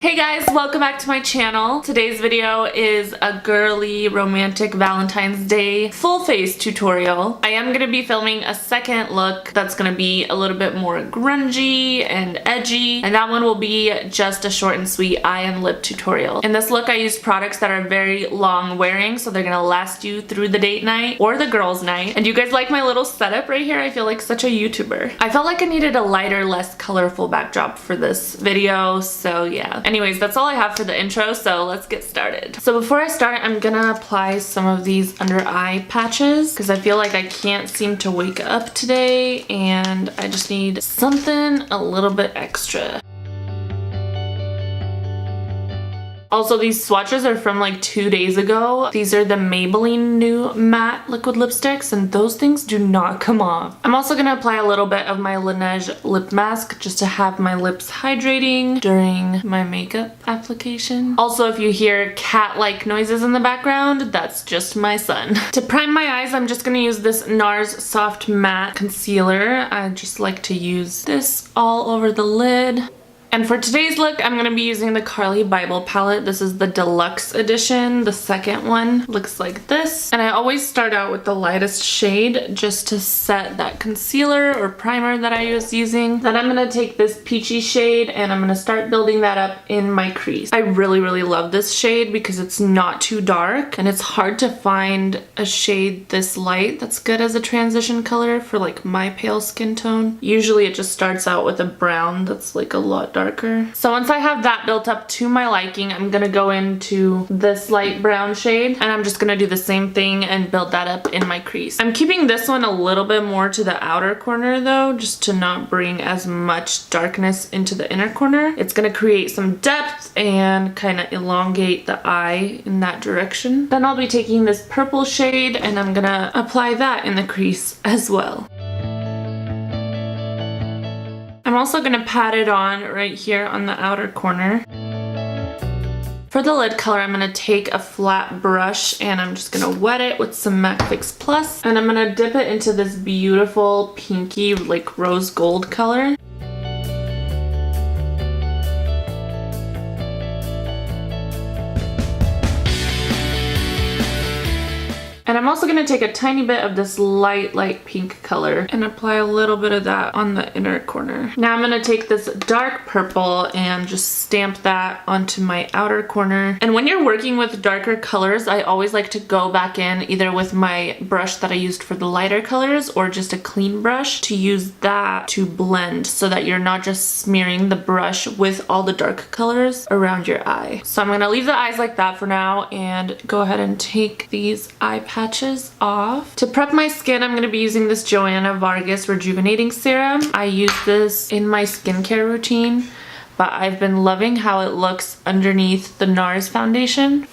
Hey guys, welcome back to my channel. Today's video is a girly romantic Valentine's Day full face tutorial. I am going to be filming a second look that's going to be a little bit more grungy and edgy, and that one will be just a short and sweet eye and lip tutorial. In this look I used products that are very long wearing, so they're going to last you through the date night or the girls night. And you guys like my little setup right here? I feel like such a YouTuber. I felt like I needed a lighter, less colorful backdrop for this video, so yeah. Anyways, that's all I have for the intro, so let's get started. So before I start, I'm gonna apply some of these under eye patches because I feel like I can't seem to wake up today and I just need something a little bit extra. Also, these swatches are from like 2 days ago. These are the Maybelline new matte liquid lipsticks, and those things do not come off. I'm also gonna apply a little bit of my Laneige Lip Mask just to have my lips hydrating during my makeup application. Also, if you hear cat-like noises in the background, that's just my son. To prime my eyes, I'm just gonna use this Nars Soft Matte Concealer. I just like to use this all over the lid. And for today's look, I'm going to be using the Carli Bybel palette. This is the deluxe edition. The second one looks like this. And I always start out with the lightest shade just to set that concealer or primer that I was using. Then I'm going to take this peachy shade and I'm going to start building that up in my crease. I really love this shade because it's not too dark and it's hard to find a shade this light that's good as a transition color for like my pale skin tone. Usually it just starts out with a brown that's like a lot darker. So once I have that built up to my liking, I'm gonna go into this light brown shade and I'm just gonna do the same thing and build that up in my crease. I'm keeping this one a little bit more to the outer corner though, just to not bring as much darkness into the inner corner. It's gonna create some depth and kind of elongate the eye in that direction. Then I'll be taking this purple shade and I'm gonna apply that in the crease as well. I'm also going to pat it on right here on the outer corner. For the lid color, I'm going to take a flat brush and I'm just going to wet it with some MAC Fix Plus. And I'm going to dip it into this beautiful pinky, like rose gold color. And I'm also going to take a tiny bit of this light pink color and apply a little bit of that on the inner corner. Now I'm going to take this dark purple and just stamp that onto my outer corner. And when you're working with darker colors, I always like to go back in either with my brush that I used for the lighter colors or just a clean brush to use that to blend so that you're not just smearing the brush with all the dark colors around your eye. So I'm going to leave the eyes like that for now and go ahead and take these eye patches off. To prep my skin, I'm going to be using this Joanna Vargas Rejuvenating Serum. I use this in my skincare routine, but I've been loving how it looks underneath the Nars foundation.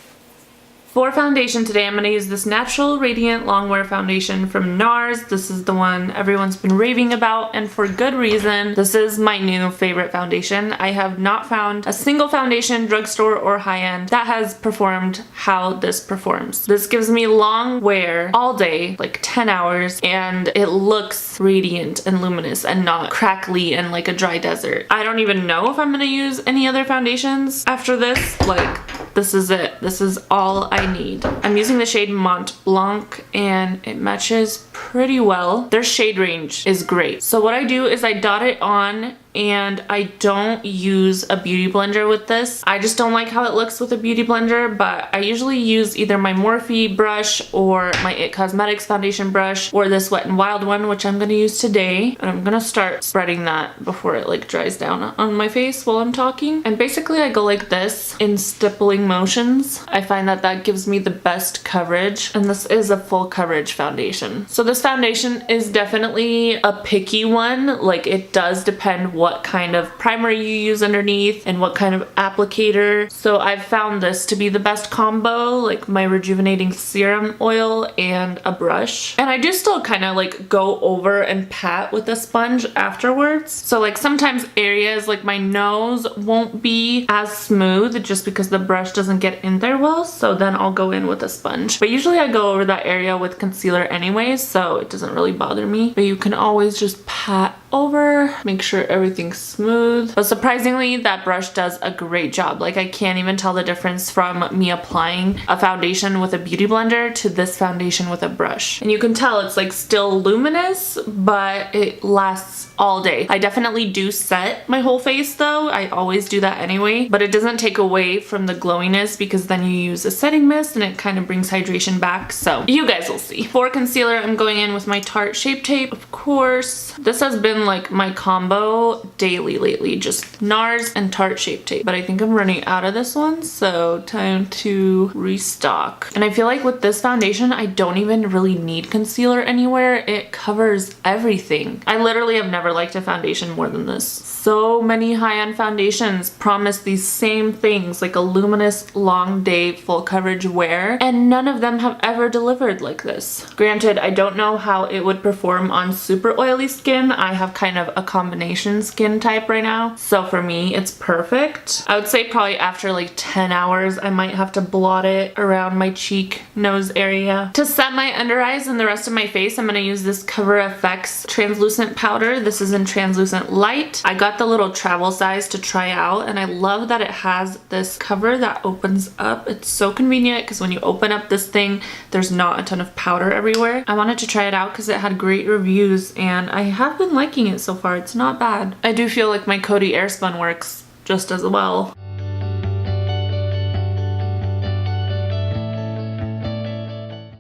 For foundation today, I'm going to use this Natural Radiant Longwear foundation from Nars. This is the one everyone's been raving about, and for good reason. This is my new favorite foundation. I have not found a single foundation, drugstore or high-end, that has performed how this performs. This gives me long wear all day, like 10 hours, and it looks radiant and luminous and not crackly and like a dry desert. I don't even know if I'm going to use any other foundations after this. Like, this is it. This is all I need. I'm using the shade Mont Blanc and it matches pretty well. Their shade range is great. So what I do is I dot it on and I don't use a beauty blender with this. I just don't like how it looks with a beauty blender, but I usually use either my Morphe brush or my It Cosmetics foundation brush or this Wet n Wild one, which I'm gonna use today. And I'm gonna start spreading that before it like dries down on my face while I'm talking. And basically I go like this in stippling motions. I find that that gives me the best coverage, and this is a full coverage foundation. So this foundation is definitely a picky one. Like, it does depend what kind of primer you use underneath and what kind of applicator. So I've found this to be the best combo, like my rejuvenating serum oil and a brush. And I do still kind of like go over and pat with a sponge afterwards. So like sometimes areas like my nose won't be as smooth just because the brush doesn't get in there well. So then I'll go in with a sponge. But usually I go over that area with concealer anyways, so it doesn't really bother me. But you can always just pat over, make sure everything's smooth. But surprisingly, that brush does a great job. Like, I can't even tell the difference from me applying a foundation with a beauty blender to this foundation with a brush. And you can tell it's like still luminous, but it lasts all day. I definitely do set my whole face though. I always do that anyway, but it doesn't take away from the glowiness because then you use a setting mist and it kind of brings hydration back. So you guys will see. For concealer, I'm going in with my Tarte Shape Tape, of course. This has been like my combo daily lately, just Nars and Tarte Shape Tape. But I think I'm running out of this one, so time to restock. And I feel like with this foundation, I don't even really need concealer anywhere. It covers everything. I literally have never liked a foundation more than this. So many high-end foundations promise these same things, like a luminous, long day, full coverage wear, and none of them have ever delivered like this. Granted, I don't know how it would perform on super oily skin. I have kind of a combination skin type right now, so for me, it's perfect. I would say probably after like 10 hours, I might have to blot it around my cheek, nose area. To set my under eyes and the rest of my face, I'm gonna use this Cover FX translucent powder. This is in translucent light. I got the little travel size to try out, and I love that it has this cover that opens up. It's so convenient because when you open up this thing, there's not a ton of powder everywhere. I wanted to try it out because it had great reviews, and I have been liking it so far. It's not bad. I do feel like my Coty Airspun works just as well.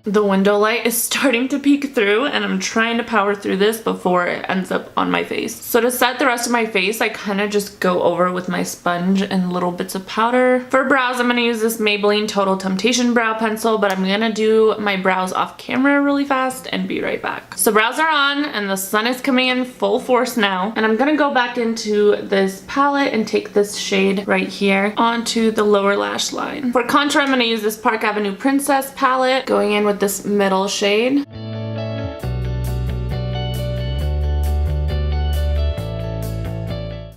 The window light is starting to peek through, and I'm trying to power through this before it ends up on my face. So to set the rest of my face, I kind of just go over with my sponge and little bits of powder. For brows, I'm going to use this Maybelline Total Temptation brow pencil, but I'm going to do my brows off camera really fast and be right back. So brows are on, and the sun is coming in full force now, and I'm going to go back into this palette and take this shade right here onto the lower lash line. For contour, I'm going to use this Park Avenue Princess palette, going in with this middle shade.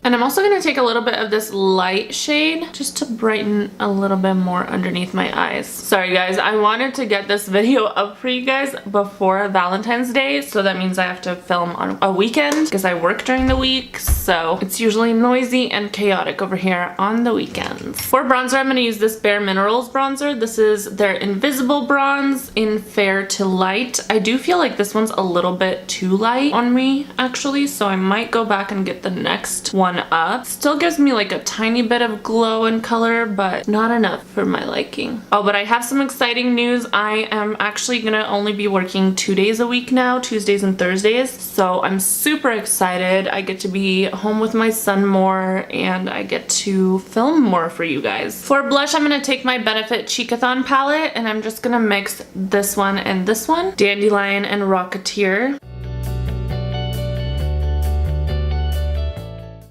And I'm also going to take a little bit of this light shade just to brighten a little bit more underneath my eyes. Sorry guys, I wanted to get this video up for you guys before Valentine's Day, so that means I have to film on a weekend because I work during the week, so it's usually noisy and chaotic over here on the weekends. For bronzer, I'm going to use this Bare Minerals bronzer. This is their Invisible Bronze in Fair to Light. I do feel like this one's a little bit too light on me actually, so I might go back and get the next one up. Still gives me like a tiny bit of glow and color, but not enough for my liking. Oh, but I have some exciting news. I am actually gonna only be working 2 days a week now, Tuesdays and Thursdays, so I'm super excited. I get to be home with my son more, and I get to film more for you guys. For blush, I'm gonna take my Benefit Cheekathon palette, and I'm just gonna mix this one and this one, Dandelion and Rocketeur.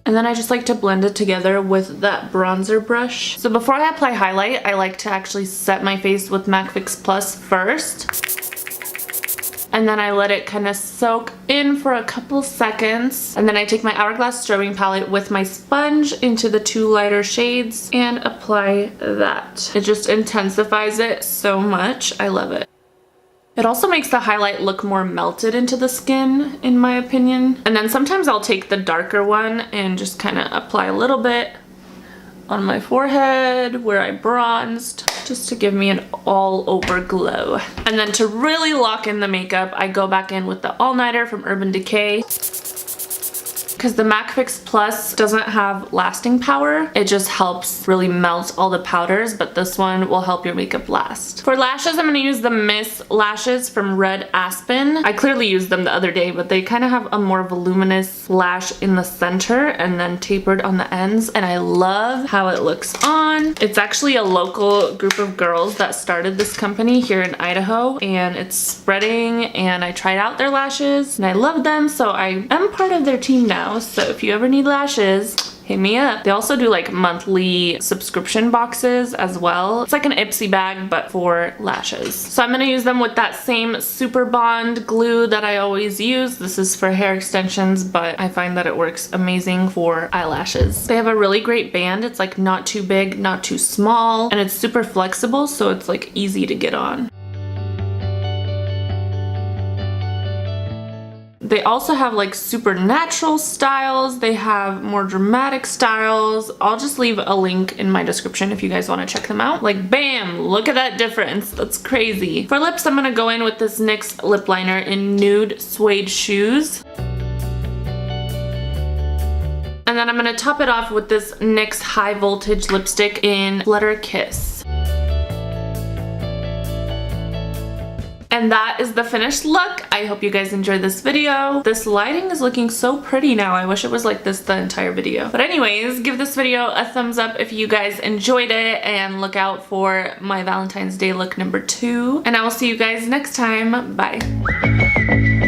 And then I just like to blend it together with that bronzer brush. So before I apply highlight, I like to actually set my face with MAC Fix Plus first. And then I let it kind of soak in for a couple seconds. And then I take my Hourglass Strobing palette with my sponge into the two lighter shades and apply that. It just intensifies it so much. I love it. It also makes the highlight look more melted into the skin, in my opinion. And then sometimes I'll take the darker one and just kind of apply a little bit on my forehead where I bronzed, just to give me an all-over glow. And then to really lock in the makeup, I go back in with the All Nighter from Urban Decay. Because the MAC Fix Plus doesn't have lasting power. It just helps really melt all the powders, but this one will help your makeup last. For lashes, I'm going to use the Miss Lashes from Red Aspen. I clearly used them the other day, but they kind of have a more voluminous lash in the center and then tapered on the ends, and I love how it looks on. It's actually a local group of girls that started this company here in Idaho, and it's spreading, and I tried out their lashes and I love them, so I am part of their team now. So if you ever need lashes, hit me up. They also do like monthly subscription boxes as well. It's like an Ipsy bag, but for lashes. So I'm gonna use them with that same Super Bond glue that I always use. This is for hair extensions, but I find that it works amazing for eyelashes. They have a really great band. It's like not too big, not too small, and it's super flexible, so it's like easy to get on. They also have like super natural styles. They have more dramatic styles. I'll just leave a link in my description if you guys want to check them out. Like bam, look at that difference. That's crazy. For lips, I'm gonna go in with this NYX lip liner in Nude Suede Shoes. And then I'm gonna top it off with this NYX High Voltage lipstick in Flutter Kiss. And that is the finished look. I hope you guys enjoyed this video. This lighting is looking so pretty now. I wish it was like this the entire video. But anyways, give this video a thumbs up if you guys enjoyed it, and look out for my Valentine's Day look number 2. And I will see you guys next time. Bye.